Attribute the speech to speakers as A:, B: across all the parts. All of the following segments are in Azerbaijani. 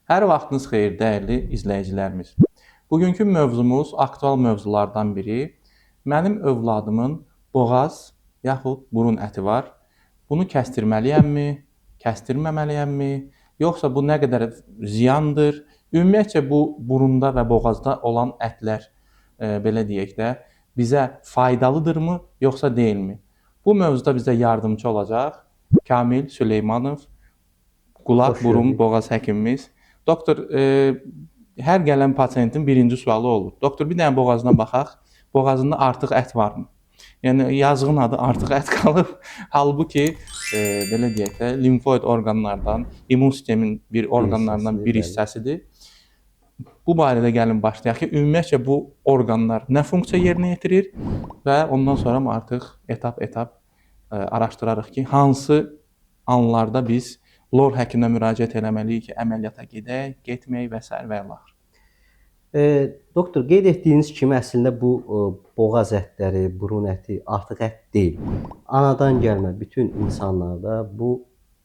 A: Hər vaxtınız xeyir, dəyərli izləyicilərimiz. Bugünkü mövzumuz aktual mövzulardan biri. Mənim övladımın boğaz yaxud burun əti var. Bunu kəstirməliyəmmi, kəstirməməliyəmmi, yoxsa bu nə qədər ziyandır? Ümumiyyətcə bu burunda və boğazda olan ətlər, belə deyək də, bizə faydalıdırmı, yoxsa deyilmi? Bu mövzuda bizə yardımcı olacaq Kamil Süleymanov, qulaq, burun, boğaz həkimimiz. Doktor, hər gələn pasiyentin birinci sualı olur. Doktor, bir dənə boğazına baxaq. Boğazında artıq ət varmı? Yəni yazığın adı artıq ət qalıb. Halbuki belə deyək də, limfoid orqanlardan, immun sistemin bir orqanlarından bir hissəsidir. Bu barədə gəlin başlayaq ki, ümumiyyətcə bu orqanlar nə funksiya yerinə yetirir və ondan sonra artıq etap-etap araşdırarıq ki, hansı anlarda biz lor həkiminə müraciət eləməliyik ki, əməliyyata gedək, getməyək və s. və ilaxır.
B: Doktor, qeyd etdiyiniz kimi əslində bu boğaz ətləri, burun əti artıq ət deyil. Anadan gəlmə bütün insanlarda bu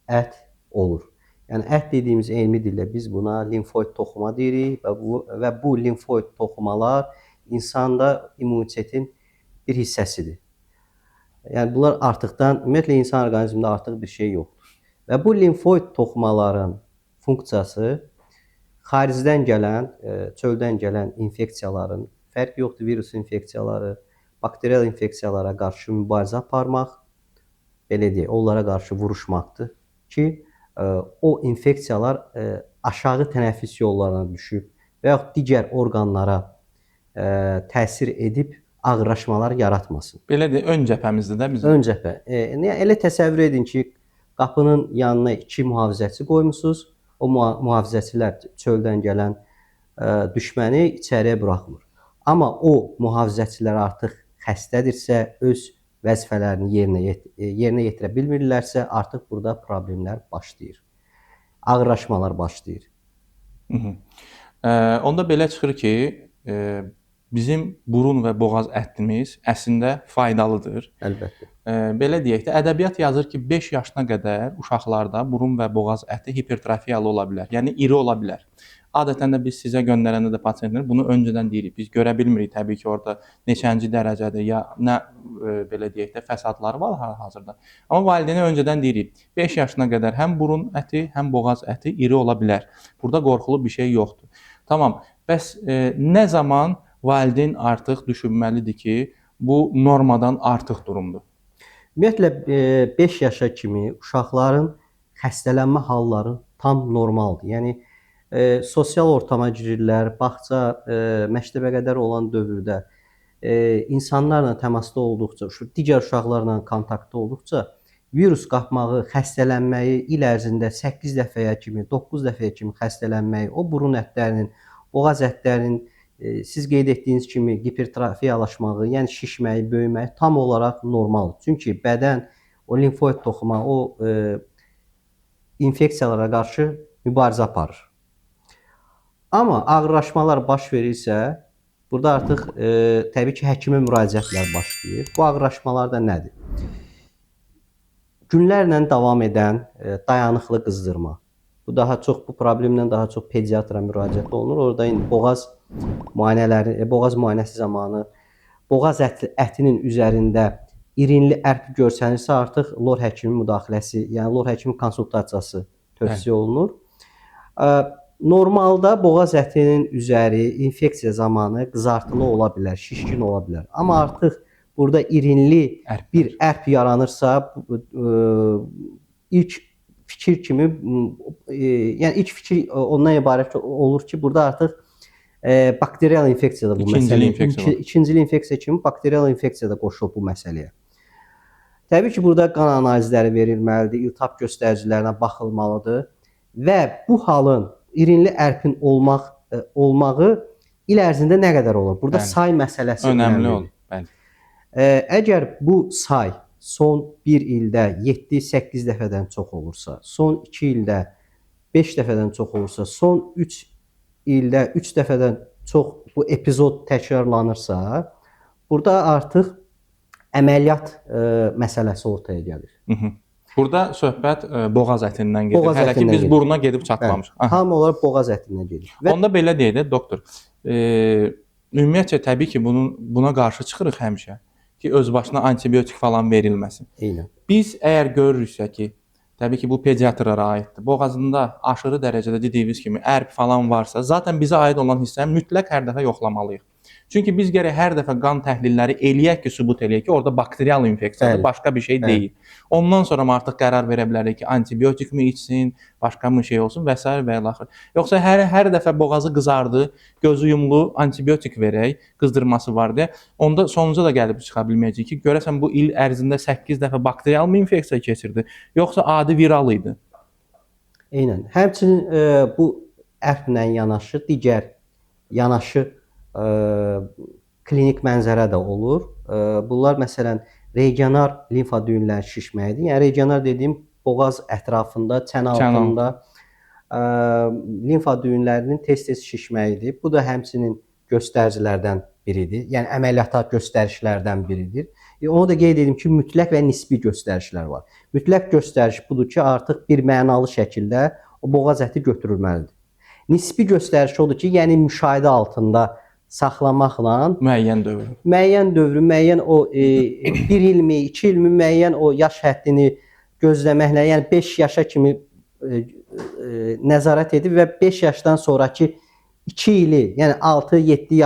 B: ət olur. Yəni ət dediyimiz elmi dildə biz buna limfoid toxuma deyirik və bu limfoid toxumalar insanda immunitetin bir hissəsidir. Yəni bunlar artıqdan, ümumiyyətlə insan orqanizmində artıq bir şey yoxdur. Və bu limfoid toxumaların funksiyası xaricdən gələn, çöldən gələn infeksiyaların, fərq yoxdur, virus infeksiyaları, bakterial infeksiyalara qarşı mübarizə aparmaq, belə deyək, onlara qarşı vuruşmaqdır ki, o infeksiyalar aşağı tənəffüs yollarına düşüb və yaxud digər orqanlara təsir edib ağrılaşmalar yaratmasın.
A: Belə deyək, ön cəbhəmizdə də bizim.
B: Ön cəbhə. Elə təsəvvür edin ki, qapının yanına 2 mühafizəçi qoymusunuz. O mühafizəçilər çöldən gələn düşməni içəriyə buraxmır. Amma o mühafizəçilər artıq xəstədirsə, öz vəzifələrini yerinə yetirə bilmirlərsə, artıq burada problemlər başlayır. Ağrılaşmalar başlayır.
A: Onda belə çıxır ki, bizim burun və boğaz ətimiz əslində faydalıdır.
B: Əlbəttə.
A: Belə deyək də, ədəbiyyat yazır ki, 5 yaşına qədər uşaqlarda burun və boğaz əti hipertrofiyalı ola bilər, yəni iri ola bilər. Adətən də biz sizə göndərəndə də pasientlər bunu öncədən deyirik. Biz görə bilmirik təbii ki, orada neçənci dərəcədir, ya nə belə deyək də fəsadları var hal-hazırda. Amma valideynə öncədən deyirik, 5 yaşına qədər həm burun əti, həm boğaz əti iri ola bilər. Burada qorxulu bir şey yoxdur. Tamam, bəs nə zaman valideyn artıq düşünməlidir ki, bu normadan artıq durumdur?
B: Ümumiyyətlə 5 yaşa kimi uşaqların xəstələnmə halları tam normaldır. Yəni sosial ortama girirlər, bağça, məktəbə qədər olan dövrdə insanlarla təmasda olduqca, digər uşaqlarla kontaktda olduqca virus qapmağı, xəstələnməyi il ərzində 8 dəfəyə kimi, 9 dəfəyə kimi xəstələnməyi, o burun ətlərinin, boğaz ətlərinin siz qeyd etdiyiniz kimi hipertrofiyalaşmağı, yəni şişməyi, böyüməyi tam olaraq normaldır. Çünki bədən o limfoid toxuma, o infeksiyalara qarşı mübarizə aparır. Amma ağrılaşmalar baş verirsə, burada artıq təbii ki, həkimə müraciətlər başlayır. Bu ağrılaşmalar da nədir? Günlərlə davam edən dayanıqlı qızdırma. Bu problemlə daha çox pediatra müraciət olunur. Orada indi boğaz müayinəsi zamanı boğaz ətinin üzərində irinli ərk görsənirsə, artıq lor həkimi müdaxiləsi, yəni lor həkimi konsultasiyası tövsiyə olunur. Normalda boğaz ətinin üzəri infeksiya zamanı qızartılı ola bilər, şişkin ola bilər. Amma artıq burada irinli bir ərk yaranırsa, ilk fikir kimi, yəni ilk fikir ondan ibarət olur ki, burada artıq bakterial infeksiyada bu məsələ, ikincili infeksiya kimi bakterial infeksiyada qoşulub bu məsələyə. Təbii ki, burada qan analizləri verilməlidir, iltihab göstəricilərinə baxılmalıdır və bu halın irinli ərkin olmağı il ərzində nə qədər olur? Burada say məsələsi
A: önəmli olur.
B: Əgər bu say son 1 ildə 7-8 dəfədən çox olursa, son 2 ildə 5 dəfədən çox olursa, son 3 ildə 3 dəfədən çox bu epizod təkrarlanırsa, burada artıq əməliyyat məsələsi ortaya gəlir.
A: Burada söhbət boğaz ətindən gedir.
B: Boğaz
A: Hələ ki
B: ətindən
A: biz
B: gedir.
A: buruna gedib çatmamışıq. Aha.
B: Tam olaraq boğaz ətindən gedir. Və
A: Onda belə deyək də doktor. Ümumiyyətcə təbii ki buna qarşı çıxırıq həmişə ki öz başına antibiotik falan verilməsin.
B: eynən.
A: Biz əgər görürüksə ki, təbii ki bu pediatrlara aiddir. Boğazında aşırı dərəcədə dediyimiz kimi ərq falan varsa, zaten bizə aid olan hissəni mütləq hər dəfə yoxlamalıyıq. Çünki biz gərək hər dəfə qan təhlilləri eləyək ki, sübut eləyək ki, orada bakterial infeksiyadır,
B: Bəli.
A: başqa bir şey deyil. Ondan sonra mı artıq qərar verə bilərik ki, antibiotik mi içsin, başqa mı şey olsun və s. və ilaxır. Yoxsa hər dəfə boğazı qızardı, gözü yumulu antibiotik verək, qızdırması var deyə, onda sonuca da gəlib çıxa bilməyəcək ki, görəsən bu il ərzində 8 dəfə bakterial mı infeksiya keçirdi, yoxsa adi viral idi?
B: Eynən. Həmçinin bu ərqlə yanaşı digər yanaşı klinik mənzərə də olur. Bunlar məsələn regional limfa düyünlərinin şişməyidir. Yəni regional dediyim boğaz ətrafında, çən altında limfa düyünlərinin tez-tez şişməyidir. Bu da həmçinin göstəricilərdən biridir. Yəni əməliyyata göstərişlərdən biridir. Onu da qeyd edim ki, mütləq və nisbi göstərişlər var. Mütləq göstəriş budur ki, artıq bir mənalı şəkildə o boğaz əti götürülməlidir. Nisbi göstəriş odur ki, yəni müşahidə altında saxlamaqla
A: Müəyyən dövr.
B: müəyyən o 1 ilmi, 2 ilmi müəyyən o yaş həddini gözləməklə, yəni 5 yaşa kimi nəzarət edib və 5 yaşdan sonraki 2 ili, yəni 6-7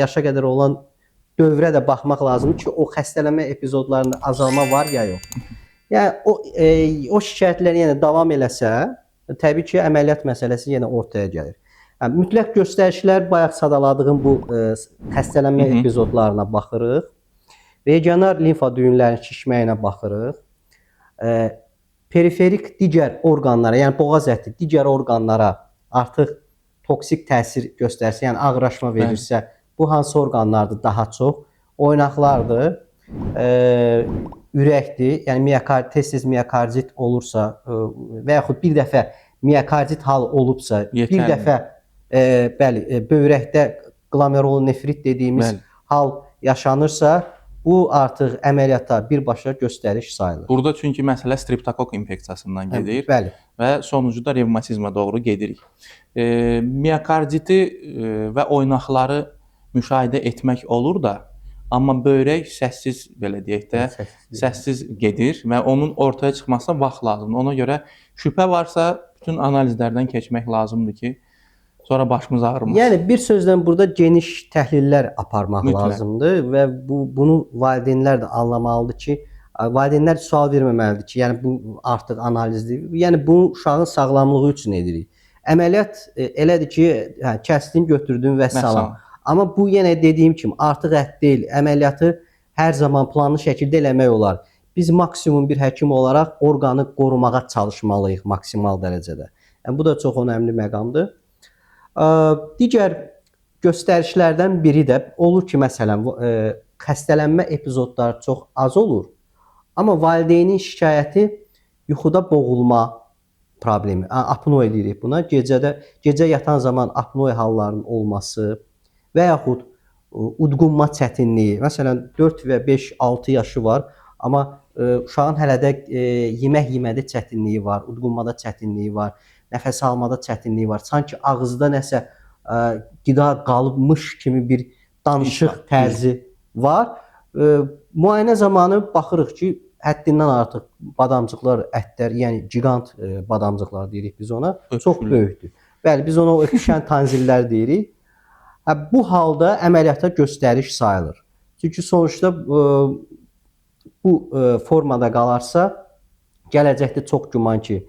B: yaşa qədər olan dövrə də baxmaq lazımdır ki, o xəstələnmə epizodlarında azalma var ya yox. Yəni o şikayətlər yenə davam eləsə, təbii ki, əməliyyat məsələsi yenə ortaya gəlir. Yəni, mütləq göstərişlər bayaq sadaladığım bu xəstələnmə epizodlarına baxırıq. Regional limfa düyünlərinin şişməyinə baxırıq. Periferik digər orqanlara, yəni boğaz əti digər orqanlara artıq toksik təsir göstərsə, yəni ağrılaşma verirsə, bu hansı orqanlardır daha çox? Oynaqlardır, ürəkdir, yəni tez-tez miokardit olursa və yaxud bir dəfə miokardit hal olubsa, bir dəfə bəli, böyrəkdə glomerulonefrit dediyimiz hal yaşanırsa, bu artıq əməliyyata birbaşa göstəriş sayılır.
A: Burada çünki məsələ streptokok infeksiyasından gedir
B: Bəli.
A: və sonucunda revmatizma doğru gedirik. Miokarditi və oynaqları müşahidə etmək olur da, amma böyrək səssiz, belə deyək də, səssiz gedir və onun ortaya çıxmasına vaxt lazımdır. Ona görə şübhə varsa, bütün analizlərdən keçmək lazımdır ki, sonra başımız ağrımaz.
B: Yəni bir sözlə burada geniş təhlillər aparmaq lazımdır və bunu valideynlər də anlamalıdır ki, valideynlər sual verməməlidir ki, yəni bu artıq analizdir. Yəni bunu uşağın sağlamlığı üçün edirik. Əməliyyat elədir ki, kəsdin, götürdün və salam. Amma bu yenə dediyim kimi artıq ət deyil. Əməliyyatı hər zaman planlı şəkildə eləmək olar. Biz maksimum bir həkim olaraq orqanı qorumağa çalışmalıyıq maksimal dərəcədə. Yəni bu da çox önəmli məqamdır. Digər göstərişlərdən biri də olur ki, məsələn, xəstələnmə epizodları çox az olur, amma valideynin şikayəti yuxuda boğulma problemi, apnoe deyirik buna. Gecə yatan zaman apnoe hallarının olması və yaxud udqunma çətinliyi. Məsələn, 4 və 5-6 yaşı var, amma uşağın hələ də yemədə çətinliyi var, udqunmada çətinliyi var, nəfəs almada çətinliyi var. Sanki ağızda nəsə qida qalıbmış kimi bir danışıq tərzi var. Müayinə zamanı baxırıq ki, həddindən artıq badamcıqlar, ətlər, yəni gigant badamcıqlar deyirik biz ona, çox böyükdür. Bəli, biz ona öpüşən tanzillər deyirik. Bu halda əməliyyata göstəriş sayılır. Çünki sonuçta bu formada qalarsa, gələcəkdə çox güman ki,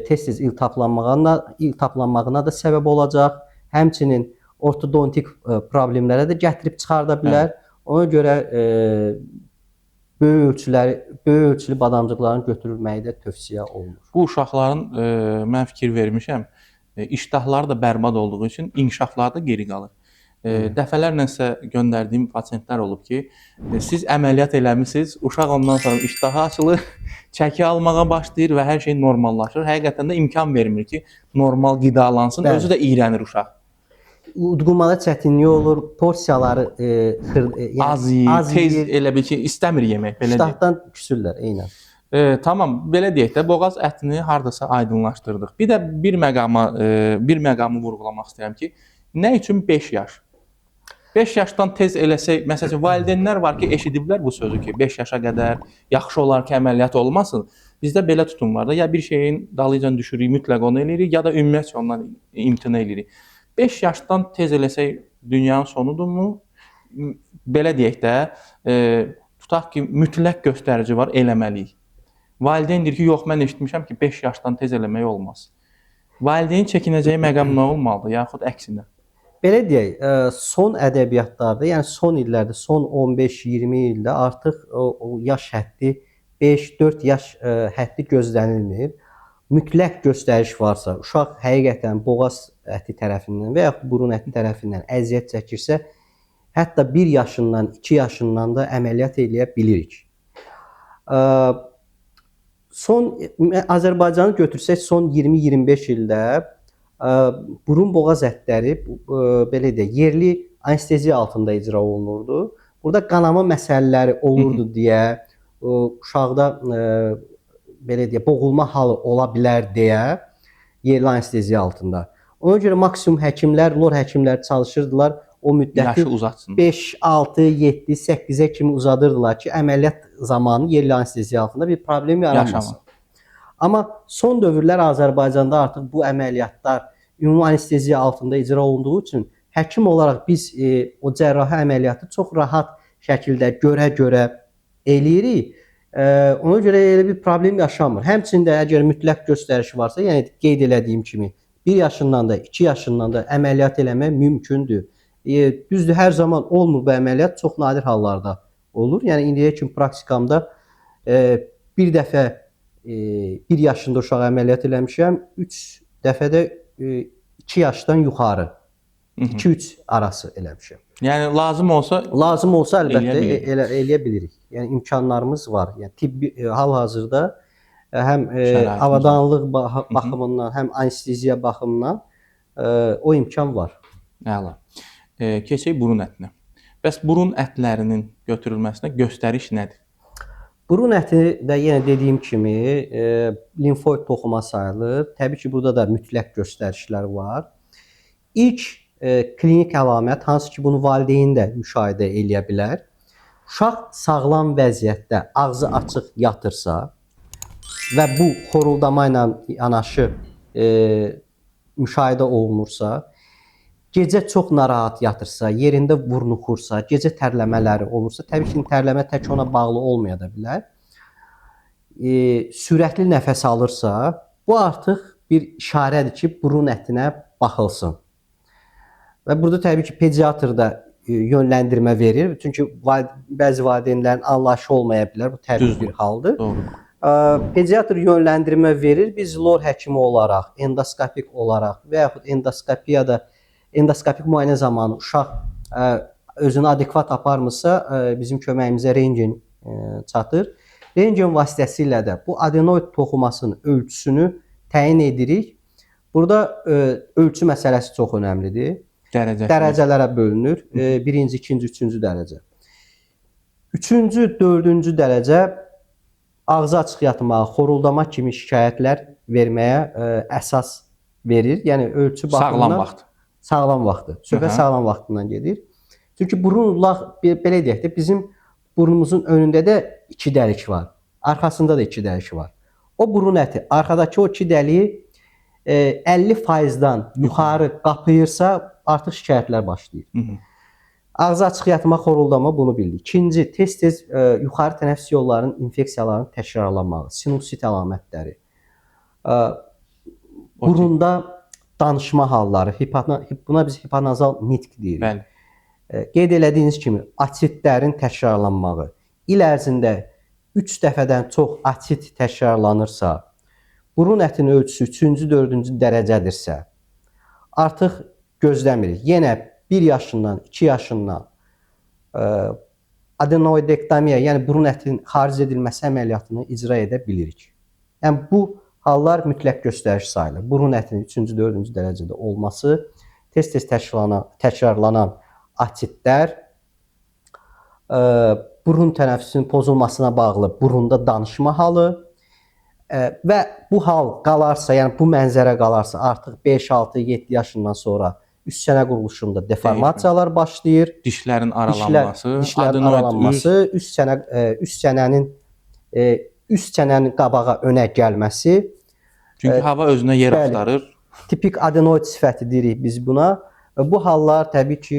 B: tez-tez iltihaplanmağına da səbəb olacaq. Həmçinin ortodontik problemlərə də gətirib çıxarda bilər. Ona görə böyük ölçülü badamcıqların götürülməyi də tövsiyə olunur.
A: Bu uşaqların mən fikir vermişəm, iştahları da bərbad olduğu üçün inkişafları da geri qalır. Dəfələrlə sizə göndərdiyim pasientlər olub ki, siz əməliyyat eləmisiniz, uşaq ondan sonra iştahı açılır, çəki almağa başlayır və hər şey normallaşır. Həqiqətən də imkan vermir ki, normal qidalansın, özü də iyrənir uşaq.
B: Udqunmada çətinliyi olur, porsiyaları
A: az tez elə bil ki, istəmir yemək.
B: İştahdan küsürlər, eynən.
A: Tamam, belə deyək də, boğaz ətini hardasa aydınlaşdırdıq. Bir də bir məqamı vurğulamaq istəyirəm ki, nə üçün 5 yaş? 5 yaşdan tez eləsək, məsələn, valideynlər var ki, eşidiblər bu sözü ki, 5 yaşa qədər yaxşı olar ki, əməliyyat olmasın. Bizdə belə tutum var da, ya bir şeyin dalıcan düşürük, mütləq onu eləyirik, ya da ümumiyyətlə ondan imtina eləyirik. 5 yaşdan tez eləsək dünyanın sonudurmu? Belə deyək də, tutaq ki, mütləq göstərici var, eləməliyik. Valideyn deyir ki, yox, mən eşitmişəm ki, 5 yaşdan tez eləmək olmaz. Valideyn çəkinəcəyi məqam nə olmalıdır, yaxud əksinə?
B: Belə deyək, son ədəbiyyatlarda, yəni son illərdə, son 15-20 ildə artıq o yaş həddi 5-4 yaş həddi gözlənilmir. Mütləq göstəriş varsa, uşaq həqiqətən boğaz əti tərəfindən və yaxud burun əti tərəfindən əziyyət çəkirsə, hətta 1 yaşından, 2 yaşından da əməliyyat eləyə bilirik. Son Azərbaycanı götürsək, son 20-25 ildə burun boğaz ətləri belə deyək, yerli anesteziya altında icra olunurdu. Burada qanama məsələləri olurdu deyə, uşaqda belə deyək, boğulma halı ola bilər deyə yerli anesteziya altında. Ona görə maksimum həkimlər, lor həkimlər çalışırdılar o müddəti 5, 6, 7, 8-ə kimi uzadırdılar ki, əməliyyat zamanı yerli anesteziya altında bir problem yaranmasın. Amma son dövrlər Azərbaycanda artıq bu əməliyyatlar ümumi anesteziya altında icra olunduğu üçün həkim olaraq biz o cərrahi əməliyyatı çox rahat şəkildə görə eləyirik. Ona görə elə bir problem yaşanmır. Həmçində əgər mütləq göstərişi varsa, yəni qeyd elədiyim kimi 1 yaşından da, 2 yaşından da əməliyyat eləmək mümkündür. Düzdür, hər zaman olmur bu əməliyyat, çox nadir hallarda olur. Yəni indiyə kimi praktikamda bir dəfə 1 yaşında uşaq əməliyyat eləmişəm, 3 dəfə də 2 yaşdan yuxarı, 2-3 arası eləmişəm.
A: Yəni lazım olsa
B: əlbəttə eləyə bilirik. Yəni imkanlarımız var. Yəni tibbi hal-hazırda həm avadanlıq baxımından, həm anesteziya baxımından o imkan var.
A: Əla. Keçək burun ətinə. Bəs burun ətlərinin götürülməsinə göstəriş nədir?
B: Burun əti də yenə dediyim kimi limfoid toxuma sayılır. Təbii ki, burada da mütləq göstərişlər var. İlk klinik əlamət, hansı ki, bunu valideyn də müşahidə eləyə bilər. Uşaq sağlam vəziyyətdə ağzı açıq yatırsa və bu xoruldama ilə yanaşı müşahidə olunursa, gecə çox narahat yatırsa, yerində vurnuxursa, gecə tərləmələri olursa, təbii ki, tərləmə tək ona bağlı olmaya da bilər. Sürətli nəfəs alırsa, bu artıq bir işarədir ki, burun ətinə baxılsın. Və burada təbii ki, pediatr da yönləndirmə verir. Çünki bəzi valideynlərin anlayışı olmaya bilər, bu təbii bir haldır.
A: Doğru.
B: Pediatr yönləndirmə verir. Biz lor həkimi olaraq, endoskopik olaraq və yaxud endoskopiyada endoskopik müayinə zamanı uşaq özünü adekvat aparmırsa, bizim köməyimizə rentgen çatır. Rentgen vasitəsilə də bu adenoid toxumasının ölçüsünü təyin edirik. Burada ölçü məsələsi çox önəmlidir. Dərəcələrə bölünür. 1-ci, 2-ci, 3-cü dərəcə. 3-cü, 4-cü dərəcə ağzı açıq yatmağa, xoruldama kimi şikayətlər verməyə əsas verir. Yəni ölçü baxımından sağlam vaxtı. Söhbət sağlam vaxtından gedir. Çünki burun belə deyək də bizim burnumuzun önündə də 2 dəlik var. Arxasında da 2 dəlik var. O burun əti arxadakı o 2 dəliyi 50%-dan yuxarı qapıyırsa artıq şikayətlər başlayır. Ağzı açıq yatma, xoruldama bunu bildik. İkinci, tez-tez yuxarı tənəffüs yollarının infeksiyalarının təkrarlanmağı, sinusit əlamətləri. Burunda danışma halları, buna biz hiponazal nitq deyirik.
A: Bəli.
B: Qeyd elədiyiniz kimi asitlərin təkrarlanmağı, il ərzində 3 dəfədən çox asit təkrarlanırsa, burun ətinin ölçüsü 3-cü, 4-cü dərəcədirsə, artıq gözləmirik. Yenə 1 yaşından, 2 yaşından adenoidektomiya, yəni burun ətinin xaric edilməsi əməliyyatını icra edə bilirik. Yəni bu hallar mütləq göstəriş sayılır. Burun ətinin 3-cü, 4-cü dərəcədə olması, tez-tez təkrarlanan asitlər, burun tənəffüsünün pozulmasına bağlı burunda danışma halı və bu hal qalarsa, yəni bu mənzərə qalarsa artıq 5, 6, 7 yaşından sonra üst çənə quruluşunda deformasiyalar başlayır.
A: Dişlərin aralanması,
B: dişlərin aralanması, üst çənənin qabağa önə gəlməsi.
A: Çünki hava özünə yer axtarır.
B: Tipik adenoid sifəti deyirik biz buna. Bu hallar təbii ki,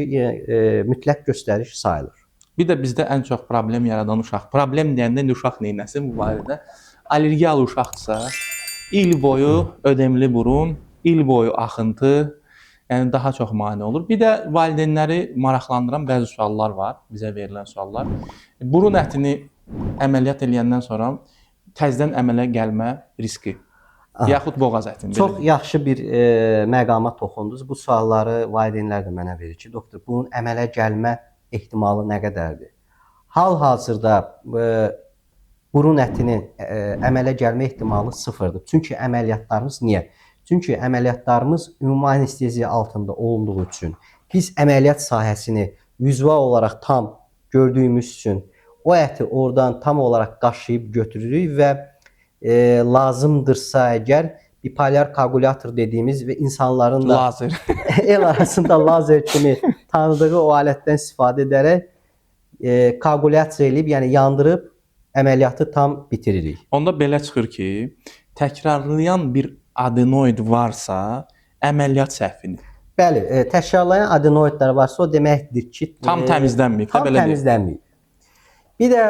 B: mütləq göstəriş sayılır.
A: Bir də bizdə ən çox problem yaradan uşaq. Problem deyəndə uşaq neynəsin bu barədə? Allergiyalı uşaqdırsa, il boyu ödemli burun, il boyu axıntı, yəni daha çox mane olur. Bir də valideynləri maraqlandıran bəzi suallar var, bizə verilən suallar. Burun ətini əməliyyat edəndən sonra təzədən əmələ gəlmə riski, yaxud boğaz ətini.
B: Çox yaxşı bir məqama toxundunuz. Bu sualları valideynlər də mənə verir ki, doktor, bunun əmələ gəlmə ehtimalı nə qədərdir? Hal-hazırda burun ətinin əmələ gəlmə ehtimalı sıfırdır. Çünki əməliyyatlarımız niyə? Çünki əməliyyatlarımız ümumi anesteziya altında olunduğu üçün biz əməliyyat sahəsini vizual olaraq tam gördüyümüz üçün o əti oradan tam olaraq qaşıyıb götürürük və lazımdırsa əgər bipolyar koagulyator dediyimiz və insanların da
A: lazer
B: el arasında lazer kimi tanıdığı o alətdən istifadə edərək koagulyasiya edib, yəni yandırıb əməliyyatı tam bitiririk.
A: Onda belə çıxır ki, təkrarlayan bir adenoid varsa, əməliyyat səhvidir.
B: Bəli, təkrarlayan adenoidlər varsa, o deməkdir ki,
A: tam təmizlənməyib.
B: Tam təmizlənməyib. Bir də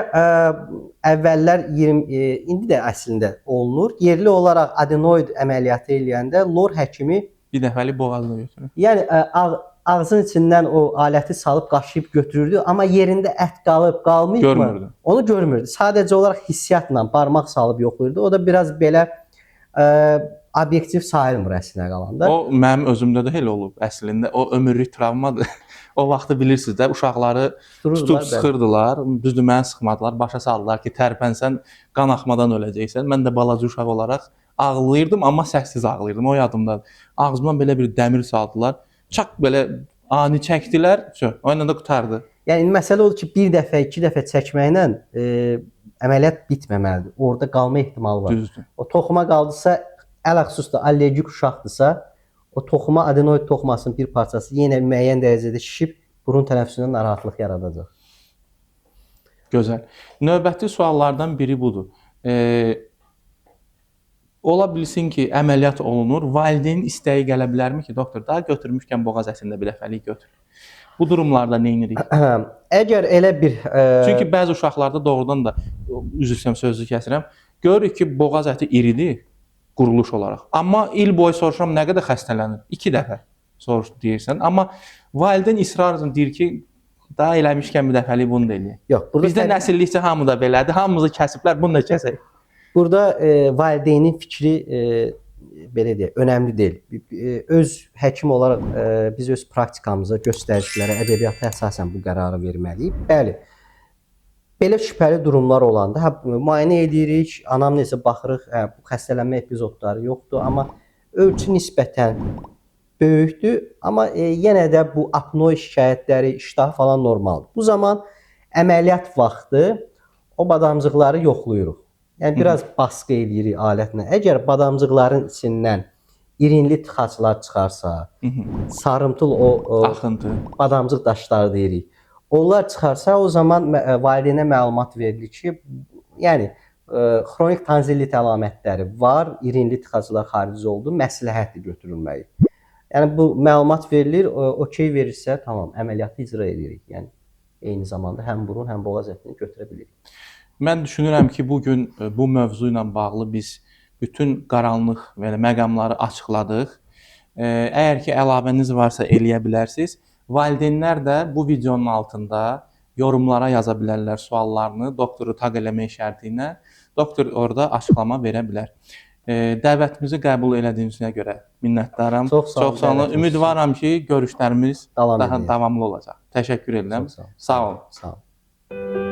B: əvvəllər indi də əslində olunur. Yerli olaraq adenoid əməliyyatı eləyəndə lor həkimi
A: bir dəfəlik boğazına götürür.
B: Yəni ağzın içindən o aləti salıb qaşıyıb götürürdü, amma yerində ət qalıb qalmayıb
A: görmürdü.
B: Onu görmürdü. Sadəcə olaraq hissiyatla barmaq salıb yoxlayırdı. O da biraz belə obyektiv sayılmır əslinə qalanda.
A: O mənim özümdə də elə olub əslində. O ömürlük travmadır. O vaxtı bilirsiniz də uşaqları tutub sıxırdılar. Düzdür, məni sıxmadılar. Başa saldılar ki, tərpənsən qan axmadan öləcəksən. Mən də balaca uşaq olaraq ağlayırdım, amma səssiz ağlayırdım. O yadımdadır. Ağzımdan belə bir dəmir saldılar. Çaq belə ani çəkdilər. O ilə də qurtardı.
B: Yəni məsələ odur ki, bir dəfə, iki dəfə çəkməklə əməliyyat bitməməlidir. Orada qalma ehtimalı var.
A: Düzdür.
B: O toxuma qaldısa, ələxüsus da allergik uşaqdırsa, o toxuma, adenoid toxumasının bir parçası yenə müəyyən dərəcədə şişib burun tənəffüsündə narahatlıq yaradacaq.
A: Gözəl. Növbəti suallardan biri budur. Ola bilsin ki, əməliyyat olunur. Valideynin istəyi gələ bilərmi ki, doktor, daha götürmüşkən boğaz ətində bir dəfəlik götür. Bu durumlarda nə edirik?
B: Əgər elə bir
A: Çünki bəzi uşaqlarda doğrudan da üzr istəyirəm, sözü kəsirəm. Görürük ki, boğaz əti iridir quruluş olaraq. Amma il boyu soruşuram nə qədər xəstələnir? 2 dəfə soruş deyirsən. Amma valideyn israrla deyir ki, daha eləmişkən bir dəfəlik bunu da eləyək.
B: Yox,
A: bizdə nəsillikcə hamı da belədir. Hamımızı kəsiblər, bunu da kəsək.
B: Burada valideynin fikri belə deyək, önəmli deyil. Öz həkim olaraq biz öz praktikamıza, göstərişlərə, ədəbiyyata əsasən bu qərarı verməliyik. Bəli. Belə şübhəli durumlar olanda müayinə edirik, anamnezə baxırıq, bu xəstələnmə epizodları yoxdur, amma ölçü nisbətən böyükdür, amma yenə də bu apnoe şikayətləri, iştah falan normaldır. Bu zaman əməliyyat vaxtı o badamcıqları yoxlayırıq. Yəni biraz baskı edirik alətlə. Əgər badamcıqların içindən irinli tıxaclar çıxarsa, sarımtıl o
A: axıntı,
B: badamcıq daşları deyirik. Onlar çıxarsa, o zaman valideynə məlumat verilir ki, yəni xronik tanzillit əlamətləri var, irinli tıxaclar xarici oldu, məsləhətdir götürülməyi. Yəni bu məlumat verilir, okey verirsə, tamam, əməliyyatı icra edirik. Yəni eyni zamanda həm burun, həm boğaz ətini götürə bilirik.
A: Mən düşünürəm ki, bugün bu mövzu ilə bağlı biz bütün qaranlıq və məqamları açıqladıq. Əgər ki, əlavəniz varsa eləyə bilərsiniz. Valideynlər də bu videonun altında yorumlara yaza bilərlər suallarını, doktoru taq eləmək şərti ilə. Doktor orada açıqlama verə bilər. Dəvətimizi qəbul elədiyinizə görə minnətdaram.
B: Çox sağ olun.
A: Ümidvaram ki, görüşlərimiz
B: Davam
A: daha davamlı olacaq. Təşəkkür edirəm. Sağ olun.
B: Sağ olun.